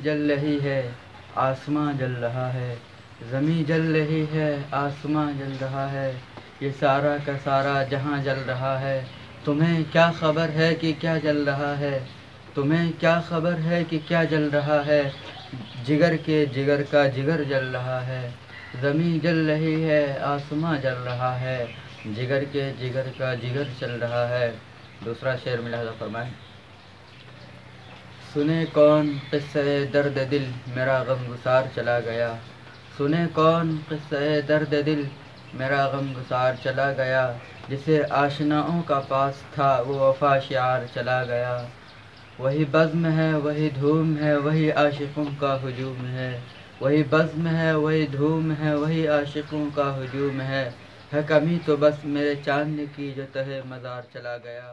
جل رہی ہے آسماں جل رہا ہے، زمیں جل رہی ہے آسماں جل رہا ہے، یہ سارا کا سارا جہاں جل رہا ہے، تمہیں کیا خبر ہے کہ کیا جل رہا ہے، تمہیں کیا خبر ہے کہ کیا جل رہا ہے، جگر کے جگر کا جگر جل رہا ہے، زمیں جل رہی ہے آسماں جل رہا ہے، جگر کے جگر کا جگر چل رہا ہے۔ دوسرا شعر ملاحظہ فرمائیں۔ سنے کون قصہ درد دل میرا غم گسار چلا گیا، سنے کون قصہ درد دل میرا غم گسار چلا گیا، جسے آشناؤں کا پاس تھا وہ وفا شعار چلا گیا، وہی بزم ہے وہی دھوم ہے وہی عاشقوں کا ہجوم ہے، وہی بزم ہے وہی دھوم ہے وہی عاشقوں کا ہجوم ہے کمی تو بس میرے چاند کی جو تہے مزار چلا گیا۔